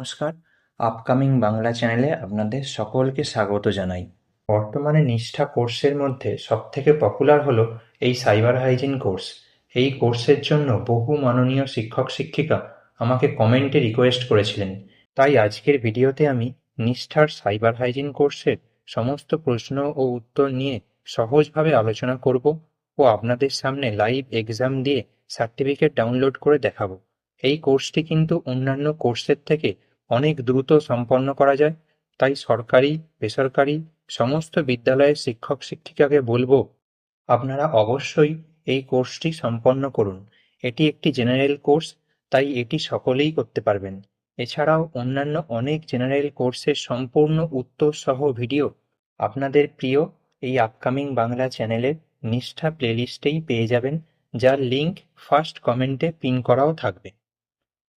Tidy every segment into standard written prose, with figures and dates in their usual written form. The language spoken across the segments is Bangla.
নমস্কার, আপকামিং বাংলা চ্যানেলে আপনাদের সকলকে স্বাগত জানাই। বর্তমানে নিষ্ঠা কোর্সের মধ্যে সবথেকে পপুলার হলো এই সাইবার হাইজিন কোর্স। এই কোর্সের জন্য বহু মাননীয় শিক্ষক-শিক্ষিকা আমাকে কমেন্টে রিকোয়েস্ট করেছিলেন। তাই আজকের ভিডিওতে আমি নিষ্ঠার সাইবার হাইজিন কোর্সের সমস্ত প্রশ্ন ও উত্তর নিয়ে সহজভাবে আলোচনা করব ও আপনাদের সামনে লাইভ এক্সাম দিয়ে সার্টিফিকেট ডাউনলোড করে দেখাবো। এই কোর্সটি কিন্তু অন্যান্য কোর্সের থেকে অনেক দ্রুত সম্পন্ন করা যায়। তাই সরকারি, বেসরকারি সমস্ত বিদ্যালয়ের শিক্ষক-শিক্ষিকাকে বলবো আপনারা অবশ্যই এই কোর্সটি সম্পন্ন করুন। এটি একটি জেনারেল কোর্স, তাই এটি সকলেই করতে পারবেন। এছাড়াও অন্যান্য অনেক জেনারেল কোর্সের সম্পূর্ণ উত্তর সহ ভিডিও আপনাদের প্রিয় এই আপকামিং বাংলা চ্যানেলের নিষ্ঠা প্লেলিস্টেই পেয়ে যাবেন, যার লিঙ্ক ফার্স্ট কমেন্টে পিন করাও থাকবে।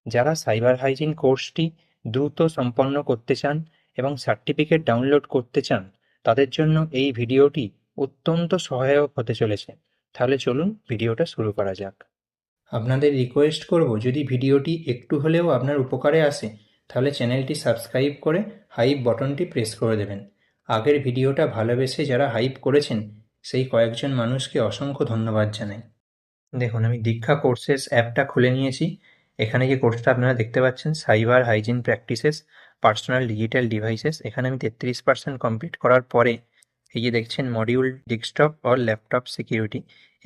যারা সাইবার হাইজিন কোর্সটি দ্রুত সম্পন্ন করতে চান এবং সার্টিফিকেট ডাউনলোড করতে চান, তাদের জন্য এই ভিডিওটি অত্যন্ত সহায়ক হতে চলেছে। তাহলে চলুন ভিডিওটা শুরু করা যাক। আপনাদের রিকোয়েস্ট করব, যদি ভিডিওটি একটু হলেও আপনার উপকারে আসে তাহলে চ্যানেলটি সাবস্ক্রাইব করে হাইপ বটনটি প্রেস করে দেবেন। আগের ভিডিওটা ভালোবেসে যারা হাইপ করেছেন সেই কয়েকজন মানুষকে অসংখ্য ধন্যবাদ জানাই। দেখুন, আমি দীক্ষা কোর্সেস অ্যাপটা খুলে নিয়েছি। এখানে যে কোর্সটা আপনারা দেখতে পাচ্ছেন, cyber hygiene practices personal digital devices, এখানে আমি 33% কমপ্লিট করার পরে এই যে দেখছেন module desktop or laptop security,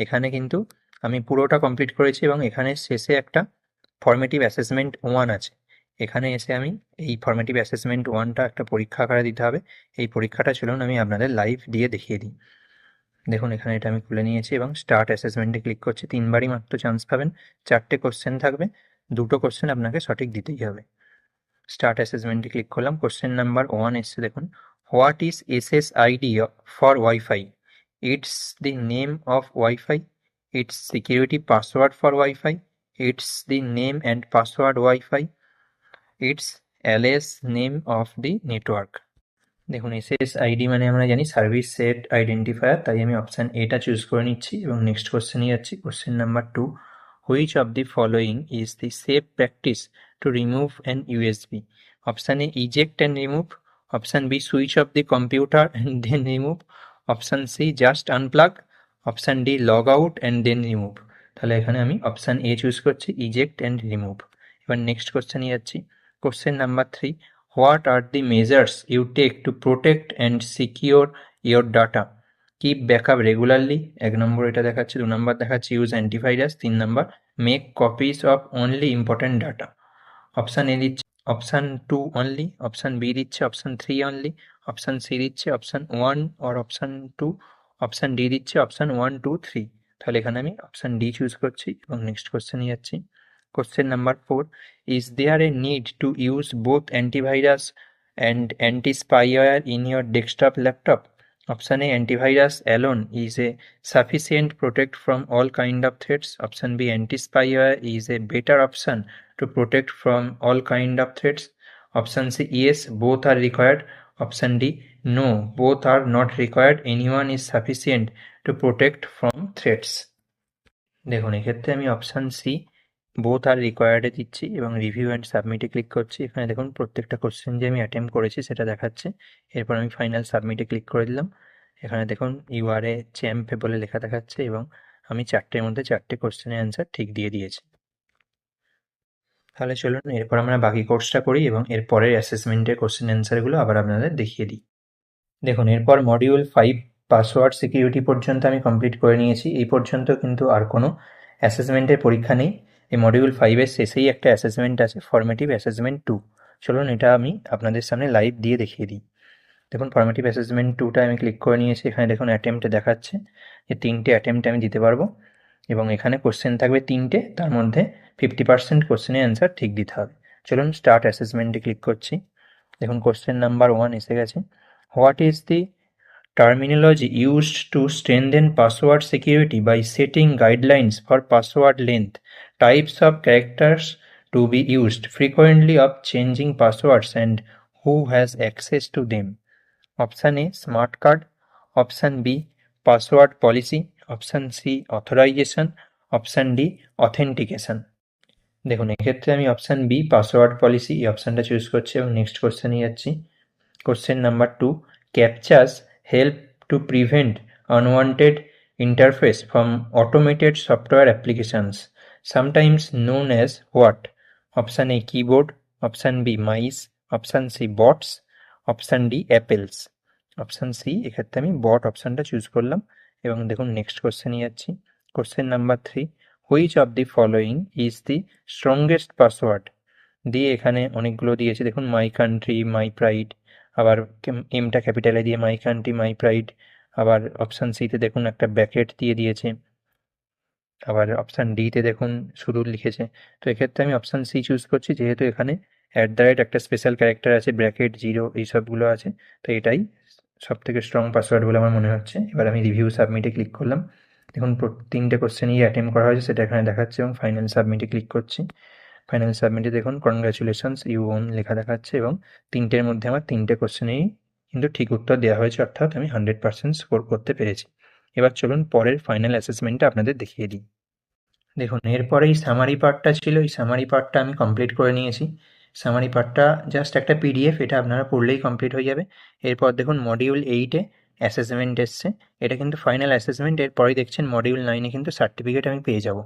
এখানে কিন্তু আমি পুরোটা কমপ্লিট করেছি এবং এখানে শেষে একটা ফর্মেটিভ অ্যাসেসমেন্ট 1 আছে। এখানে এসে আমি এই ফর্মেটিভ অ্যাসেসমেন্ট 1টা একটা পরীক্ষা আকারে দিতে হবে। এই পরীক্ষাটা চলুন আমি আপনাদের লাইভ দিয়ে দেখিয়ে দিই। দেখুন, এখানে এটা আমি খুলে নিয়েছি এবং স্টার্ট অ্যাসেসমেন্টে ক্লিক করছি। 3 বারই মাত্র চান্স পাবেন। 4টে কোশ্চেন থাকবে, 2টো কোশ্চেন আপনাকে সঠিক দিতেই হবে। স্টার্ট অ্যাসেসমেন্টে ক্লিক করলাম। কোশ্চেন নাম্বার 1 এসছে, দেখুন, what is SSID for wifi? It's the name of wifi, it's security password for wifi, it's the name and password wifi, it's alias name of the network. দেখুন, SSID মানে আমরা জানি সার্ভিস সেট আইডেন্টিফায়ার, তাই আমি অপশান এটা চুজ করে নিচ্ছি এবং নেক্সট কোশ্চেনে যাচ্ছি। Question number 2, which of the following is the safe practice to remove an USB? Option A eject and remove, option B switch off the computer and then remove, option C just unplug, option D log out and then remove. তাহলে এখানে আমি অপশান এ চুজ করছি, ইজেক্ট অ্যান্ড রিমুভ। এবার নেক্সট কোশ্চেনে যাচ্ছি। Question number 3, what are the measures you take to protect and secure your data? Keep backup regularly, 1 নম্বর এটা দেখাচ্ছে। 2 নম্বর দেখাচ্ছে use antivirus. 3 number make copies of only important data. Option A দিচ্ছে অপশান 2 অনলি, অপশান বি দিচ্ছে অপশান 3 অনলি, অপশান সি দিচ্ছে option 1 or option 2, option D দিচ্ছে অপশান 1, 2, 3। তাহলে এখানে আমি অপশান ডি চুজ করছি এবং নেক্সট কোশ্চেনে যাচ্ছি। Question number 4, is there a need to use both antivirus and anti-spyware in your desktop laptop? Option A, antivirus alone is a sufficient protect from all kind of threats. Option B, anti-spyware is a better option to protect from all kind of threats. Option C, yes, both are required. Option D, no, both are not required. Anyone is sufficient to protect from threats. দেখুন, এক্ষেত্রে আমি অপশান সি বোথ আর রিকোয়ার্ডে দিচ্ছি এবং রিভিউ অ্যান্ড সাবমিটে ক্লিক করছি। এখানে দেখুন প্রত্যেকটা কোশ্চেন যে আমি অ্যাটেম্প করেছি সেটা দেখাচ্ছে। এরপর আমি ফাইনাল সাবমিটে ক্লিক করে দিলাম। এখানে দেখুন ইউআরএ চ্যাম্প বলে লেখা দেখাচ্ছে এবং আমি 4টের মধ্যে 4টে কোশ্চেনের অ্যান্সার ঠিক দিয়ে দিয়েছি। তাহলে চলুন এরপর আমরা বাকি কোর্সটা করি এবং এর পরের অ্যাসেসমেন্টের কোশ্চেন অ্যান্সারগুলো আবার আপনাদের দেখিয়ে দিই। দেখুন, এরপর মডিউল 5 পাসওয়ার্ড সিকিউরিটি পর্যন্ত আমি কমপ্লিট করে নিয়েছি। এই পর্যন্ত কিন্তু আর কোনো অ্যাসেসমেন্টের পরীক্ষা নেই। এই মডিউল 5-এর শেষেই একটা অ্যাসেসমেন্ট আছে, ফর্মেটিভ অ্যাসেসমেন্ট 2। চলুন এটা আমি আপনাদের সামনে লাইভ দিয়ে দেখিয়ে দিই। দেখুন, ফর্মেটিভ অ্যাসেসমেন্ট 2টা আমি ক্লিক করে নিয়েছি। এখানে দেখুন অ্যাটেম্পটে দেখাচ্ছে যে 3টে অ্যাটেম্পটে আমি দিতে পারবো এবং এখানে কোশ্চেন থাকবে 3টে, তার মধ্যে 50% কোশ্চেনের অ্যান্সার ঠিক দিতে হবে। চলুন স্টার্ট অ্যাসেসমেন্টে ক্লিক করছি। দেখুন কোশ্চেন নাম্বার 1 এসে গেছে। What is the terminology used to strengthen password security by setting guidelines for password length, types of characters to be used frequently of changing passwords, and who has access to them? Option A, smart card. Option B, password policy. Option C, authorization. Option D, authentication. দেখুন এক্ষেত্রে আমি অপশান বি পাসওয়ার্ড পলিসি এই অপশানটা চুজ করছি এবং নেক্সট কোশ্চেনে যাচ্ছি। Question number 2, captchas help to prevent unwanted interface from automated software applications, sometimes known as what? Option A keyboard, option B mice, option C bots, option D apples. Option C, এক্ষেত্রে আমি বট অপশানটা চুজ করলাম এবং দেখুন নেক্সট কোশ্চেনে যাচ্ছি। Question number 3, which of the following is the strongest password দিয়ে এখানে অনেকগুলো দিয়েছে। দেখুন মাই কান্ট্রি, মাই প্রাইড, আবার এমটা ক্যাপিটালে দিয়ে মাই কান্ট্রি, মাই প্রাইড, আবার অপশান সিতে দেখুন একটা ব্র্যাকেট দিয়ে দিয়েছে, আবার অপশান ডিতে দেখুন শুধু লিখেছে। তো এক্ষেত্রে আমি অপশান সি চুজ করছি, যেহেতু এখানে একটা স্পেশাল ক্যারেক্টার আছে, ব্র্যাকেট, জিরো এইসবগুলো আছে, তো এটাই সব থেকে স্ট্রং পাসওয়ার্ড বলে আমার মনে হচ্ছে। এবার আমি রিভিউ সাবমিটে ক্লিক করলাম। দেখুন 3টে কোশ্চেনই অ্যাটেম্প করা হয়েছে সেটা এখানে দেখাচ্ছে এবং ফাইনাল সাবমিটে ক্লিক করছি। ফাইনাল সাবমিটে দেখুন কনগ্রাচুলেশনস ইউ ওন লেখা দেখাচ্ছে এবং 3টের মধ্যে আমার 3টে কোশ্চেনেই কিন্তু ঠিক উত্তর দেওয়া হয়েছে, অর্থাৎ আমি 100% স্কোর করতে পেরেছি। এবার চলুন পরের ফাইনাল অ্যাসেসমেন্টটা আপনাদের দেখিয়ে দিই। দেখুন এরপরে এই সামারি পার্টটা ছিল, এই সামারি পার্টটা আমি কমপ্লিট করে নিয়েছি। সামারি পার্টটা জাস্ট একটা পিডিএফ, এটা আপনারা পড়লেই কমপ্লিট হয়ে যাবে। এরপর দেখুন মডিউল 8-এ অ্যাসেসমেন্ট এসছে, এটা কিন্তু ফাইনাল অ্যাসেসমেন্ট। এরপরেই দেখছেন মডিউল 9-এ কিন্তু সার্টিফিকেট আমি পেয়ে যাব।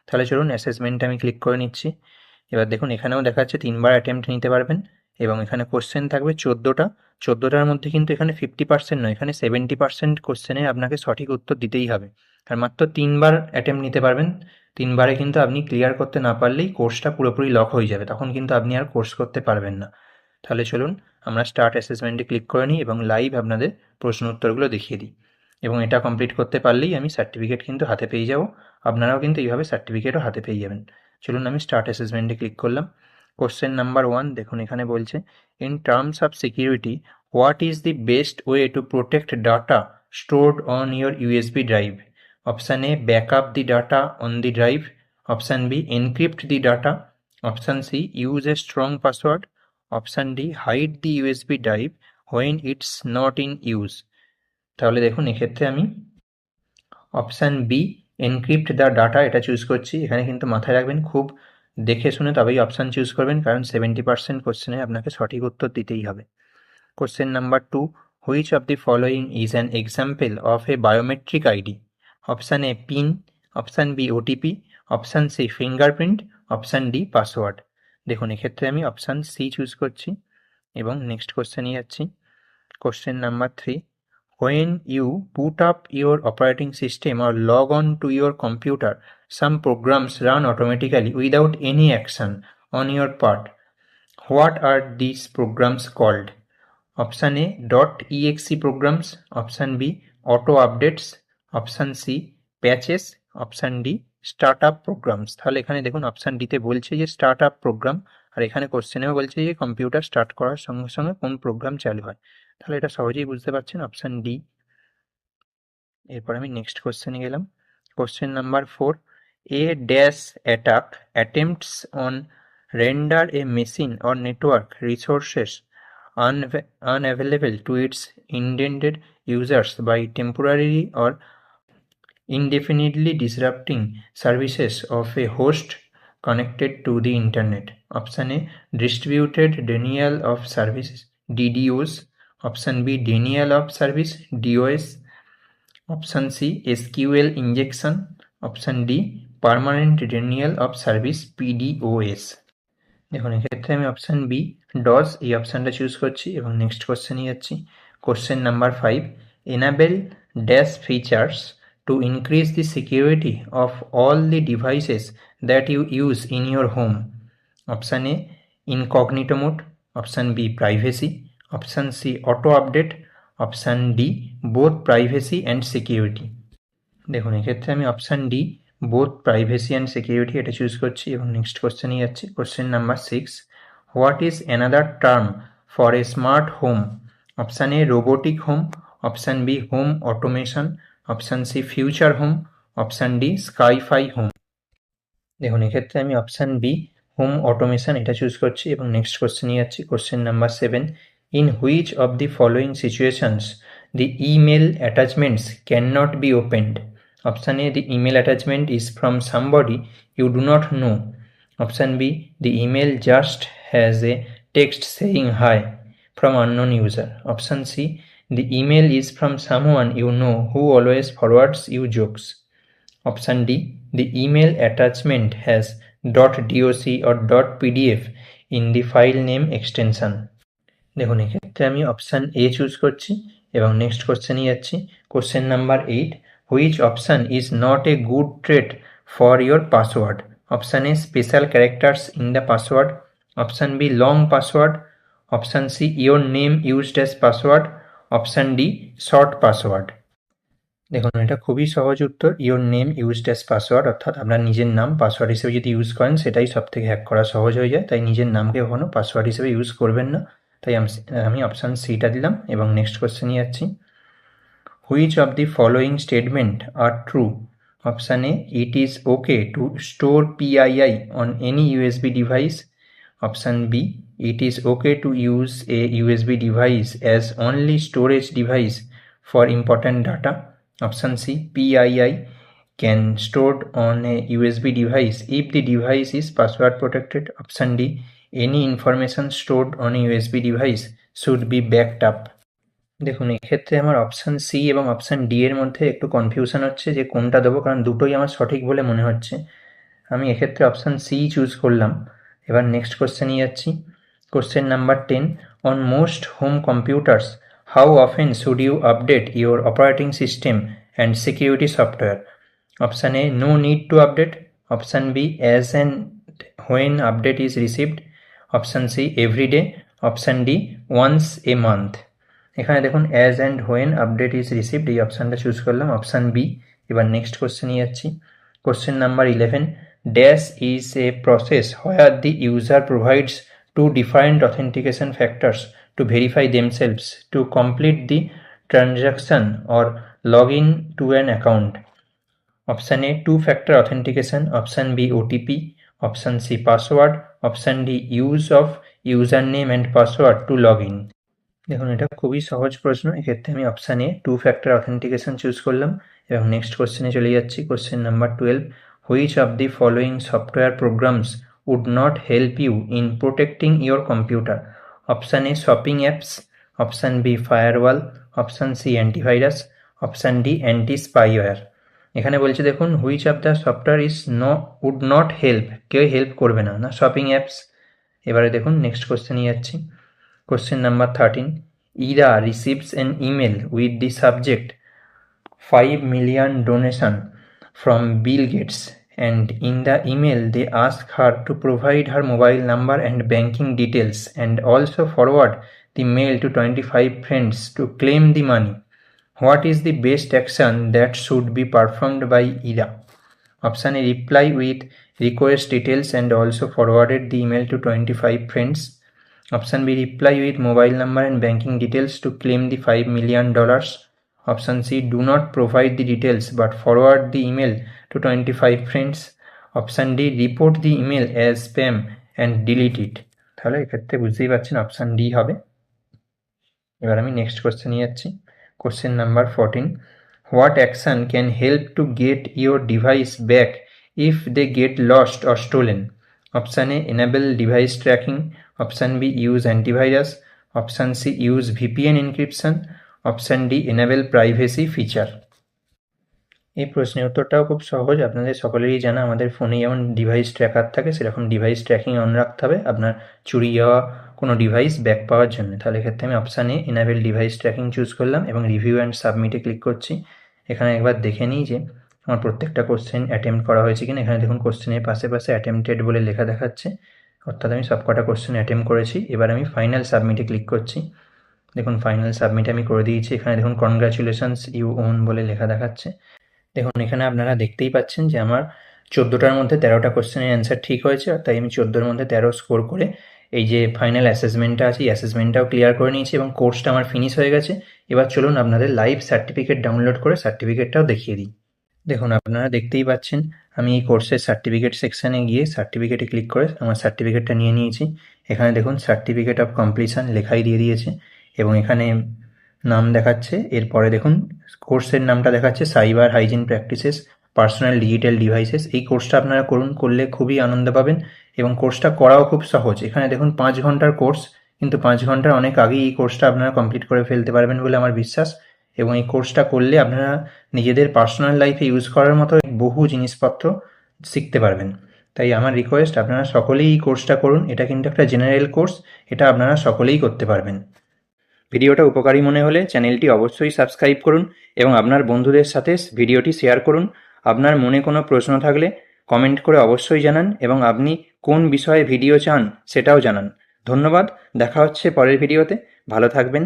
তাহলে চলুন অ্যাসেসমেন্টে আমি ক্লিক করে নিচ্ছি। এবার দেখুন এখানেও দেখাচ্ছে 3বার অ্যাটেম্প্ট নিতে পারবেন এবং এখানে কোশ্চেন থাকবে 14টা। 14টার মধ্যে কিন্তু এখানে 50% নয়, এখানে 70% কোশ্চেনে আপনাকে সঠিক উত্তর দিতেই হবে। আর মাত্র 3বার অ্যাটেম্প্ট নিতে পারবেন। 3বারে কিন্তু আপনি ক্লিয়ার করতে না পারলেই কোর্সটা পুরোপুরি লক হয়ে যাবে, তখন কিন্তু আপনি আর কোর্স করতে পারবেন না। তাহলে চলুন আমরা স্টার্ট অ্যাসেসমেন্টে ক্লিক করে নিই এবং লাইভ আপনাদের প্রশ্ন উত্তরগুলো দেখিয়ে দিই। এবং এটা কমপ্লিট করতে পারলেই আমি সার্টিফিকেট কিন্তু হাতে পেয়ে যাব। আপনারাও কিন্তু এইভাবে সার্টিফিকেটও হাতে পেয়ে যাবেন। চলুন আমি স্টার্ট অ্যাসেসমেন্টে ক্লিক করলাম। কোশ্চেন নাম্বার 1 দেখুন এখানে বলছে, in terms of security what is the best way to protect data stored on your USB drive? Option A backup the data on the drive, option B encrypt the data, option C use a strong password, option D hide the USB drive when it's not in use. তাহলে দেখুন এক্ষেত্রে আমি option B encrypt the data এটা চুজ করছি। এখানে কিন্তু মাথায় রাখবেন, খুব দেখে শুনে তবেই অপশান চুজ করবেন, কারণ 70% কোশ্চেনে আপনাকে সঠিক উত্তর দিতেই হবে। Question number 2, which of the following is an example of a biometric ID? Option A PIN, option B OTP, option C fingerprint, option D password. দেখুন এক্ষেত্রে আমি অপশান সি চুজ করছি এবং নেক্সট কোশ্চেনে যাচ্ছি। Question number 3, when you boot up your operating system or log on to your computer, some programs run automatically without any action on your part. What are these programs called? Option A .exe programs, option B auto updates, option C patches, option D startup programs। তাহলে এখানে দেখুন অপশান ডিতে বলছে যে স্টার্টআপ প্রোগ্রাম, আর এখানে কোশ্চেনেও বলছে যে কম্পিউটার স্টার্ট করার সঙ্গে সঙ্গে কোন প্রোগ্রাম চালু হয়। তাহলে এটা সহজেই বুঝতে পারছেন অপশান ডি। এরপর আমি নেক্সট কোশ্চেনে গেলাম। Question number 4, a dash attack attempts on render A machine or network resources unavailable to its intended users by temporarily or indefinitely disrupting services of a host connected to the internet. Option A distributed denial of service DDoS, option B denial of service DOS, option C SQL injection, option D permanent denial of service PDOS. দেখুন এক্ষেত্রে আমি অপশান বি ডস এই অপশানটা চুজ করছি এবং নেক্সট কোশ্চেনে যাচ্ছি। Question number 5, enable dash features to increase the security of all the devices that you use in your home. Option A incognito mode, option B privacy, option C auto update, option D both privacy and security. দেখুন এক্ষেত্রে আমি option D both privacy and security এটা চুজ করছি এবং নেক্সট কোশ্চেনে যাচ্ছি। Question number 6, what is another term for a smart home? Option A robotic home, option B home automation, option C future home, option D sci-fi home. দেখুন এক্ষেত্রে আমি অপশান বি হোম অটোমেশন এটা চুজ করছি এবং নেক্সট কোশ্চেনে যাচ্ছি। Question number 7, in which of the following situations the email attachments cannot be opened? Option A, the email attachment is from somebody you do not know. Option B, the email just has a text saying hi from unknown user. Option C, the email is from someone you know who always forwards you jokes. Option D, the email attachment has .doc or .pdf in the file name extension. দেখুন এক্ষেত্রে আমি অপশান এ চুজ করছি এবং নেক্সট কোশ্চেনে যাচ্ছি। Question number 8, which option is not a good trait for your password? Option A, special characters in the password. Option B, long password. Option C, your name used as password. Option D, short password. দেখুন এটা খুবই সহজ উত্তর, your name used as password, অর্থাৎ আপনার নিজের নাম পাসওয়ার্ড হিসেবে যদি ইউজ করেন সেটাই সব থেকে হ্যাক করা সহজ হয়ে যায়, তাই নিজের নামকে কখনো পাসওয়ার্ড হিসেবে ইউজ করবেন না। তাই আমি অপশান সিটা দিলাম এবং নেক্সট কোশ্চেনে যাচ্ছি। Which of the following statement are true? Option A, it is okay to store PII on any USB device. Option B, it is okay to use a USB device as only storage device for important data. Option C, PII can stored on a USB device if the device is password protected. Option D, any information stored on a USB device should be backed up. দেখুন এক্ষেত্রে আমার অপশান সি এবং অপশান ডি এর মধ্যে একটু কনফিউশন হচ্ছে যে কোনটা দেবো, কারণ দুটোই আমার সঠিক বলে মনে হচ্ছে। আমি এক্ষেত্রে অপশান সি চুজ করলাম। এবার নেক্সট কোশ্চেনে যাচ্ছি। Question number 10, on most home computers how often should you update your operating system and security software? Option A, no need to update. Option B, as and when update is received. Option C, every day. Option D, once a month. এখানে দেখুন as and when update is received এই অপশানটা চুজ করলাম, অপশান বি। এবার নেক্সট কোশ্চেনে যাচ্ছি। Question number 11, dash is a process where the user provides two different authentication factors to verify themselves to complete the transaction or log in to an account. Option A, two-factor authentication. Option B, OTP. Option C, password. Option D, use of username and password to log in. দেখুন এটা খুবই সহজ প্রশ্ন, এক্ষেত্রে আমি option A, two factor authentication choose করলাম এবং নেক্সট কোশ্চেনে চলে যাচ্ছি। Question number 12, which of the following software programs would not help you in protecting your computer? Option A, shopping apps. Option B, firewall. Option C, antivirus. Option D, anti-spyware. এখানে বলছে দেখুন which of the software is would not help, কেউ হেল্প করবে না, শপিং অ্যাপস। এবারে দেখুন নেক্সট কোশ্চেনে যাচ্ছি। Question number 13, Ira receives an email with the subject 5 million donation from Bill Gates, and in the email they ask her to provide her mobile number and banking details and also forward the mail to 25 friends to claim the money. What is the best action that should be performed by Ira? Option A, reply with request details and also forwarded the email to 25 friends. Option B, reply with mobile number and banking details to claim the $5 million. Option C, do not provide the details but forward the email to 25 friends. Option D, report the email as spam and delete it. তাহলে এক্ষেত্রে বুঝতেই পারছেন অপশান ডি হবে। এবার আমি নেক্সট কোশ্চেনে যাচ্ছি। Question number 14, what action can help to get your device back if they get lost or stolen? Option A, enable device tracking. Option B, use antivirus. Option C, use VPN encryption. Option D, enable privacy feature. এই প্রশ্নের উত্তরটাও খুব সহজ, আপনাদের সকলেরই জানা আমাদের ফোনে যেমন ডিভাইস ট্র্যাকার থাকে সেরকম ডিভাইস ট্র্যাকিং অন রাখতে হবে আপনার চুরি যাওয়া কোনো ডিভাইস ব্যাক পাওয়ার জন্য। তাহলে এক্ষেত্রে আমি অপশান এ, এনেবল ডিভাইস ট্র্যাকিং চুজ করলাম এবং রিভিউ অ্যান্ড সাবমিটে ক্লিক করছি। এখানে একবার দেখে নিই যে আমার প্রত্যেকটা কোশ্চেন অ্যাটেম্প্ট করা হয়েছে কিনা। এখানে দেখুন কোশ্চেনের পাশে অ্যাটেম্পটেড বলে লেখা দেখাচ্ছে, অর্থাৎ আমি সবকটা কোশ্চেন অ্যাটেম্প্ট করেছি। এবার আমি ফাইনাল সাবমিটে ক্লিক করছি। দেখুন ফাইনাল সাবমিট আমি করে দিয়েছি। এখানে দেখুন কনগ্রাচুলেশনস ইউ ওন বলে লেখা দেখাচ্ছে। দেখুন এখানে আপনারা দেখতেই পাচ্ছেন যে আমার 14টার মধ্যে 13টা কোশ্চেনের অ্যান্সার ঠিক হয়েছে, তাই আমি 14-র মধ্যে 13 স্কোর করে এই যে ফাইনাল অ্যাসেসমেন্টটা আছে এই অ্যাসেসমেন্টটাও ক্লিয়ার করে নিয়েছি এবং কোর্সটা আমার ফিনিশ হয়ে গেছে। এবার চলুন আপনাদের লাইভ সার্টিফিকেট ডাউনলোড করে সার্টিফিকেটটাও দেখিয়ে দিই। দেখুন আপনারা দেখতেই পাচ্ছেন আমি এই কোর্সের সার্টিফিকেট সেকশানে গিয়ে সার্টিফিকেটে ক্লিক করে আমার সার্টিফিকেটটা নিয়ে নিয়েছি। এখানে দেখুন সার্টিফিকেট অফ কমপ্লিশন লেখাই দিয়ে দিয়েছে এবং এখানে নাম দেখাচ্ছে। এরপরে দেখুন কোর্সের নামটা দেখাচ্ছে cyber hygiene practices personal digital devices. এই কোর্সটা আপনারা করলে খুবই আনন্দ পাবেন এবং কোর্সটা করাও খুব সহজ। এখানে দেখুন 5 ঘন্টার কোর্স, কিন্তু 5 ঘন্টার অনেক আগেই এই কোর্সটা আপনারা কমপ্লিট করে ফেলতে পারবেন বলে আমার বিশ্বাস। এবং এই কোর্সটা করলে আপনারা নিজেদের পার্সোনাল লাইফে ইউজ করার মতো বহু জিনিসপত্র শিখতে পারবেন। তাই আমার রিকোয়েস্ট, আপনারা সকলেই এই কোর্সটা করুন। এটা কিন্তু একটা জেনারেল কোর্স, এটা আপনারা সকলেই করতে পারবেন। ভিডিওটা উপকারী মনে হলে চ্যানেলটি অবশ্যই সাবস্ক্রাইব করুন এবং আপনার বন্ধুদের সাথে ভিডিওটি শেয়ার করুন। আপনার মনে কোনো প্রশ্ন থাকলে কমেন্ট করে অবশ্যই জানান এবং আপনি কোন বিষয়ে ভিডিও চান সেটাও জানান। ধন্যবাদ, দেখা হচ্ছে পরের ভিডিওতে। ভালো থাকবেন।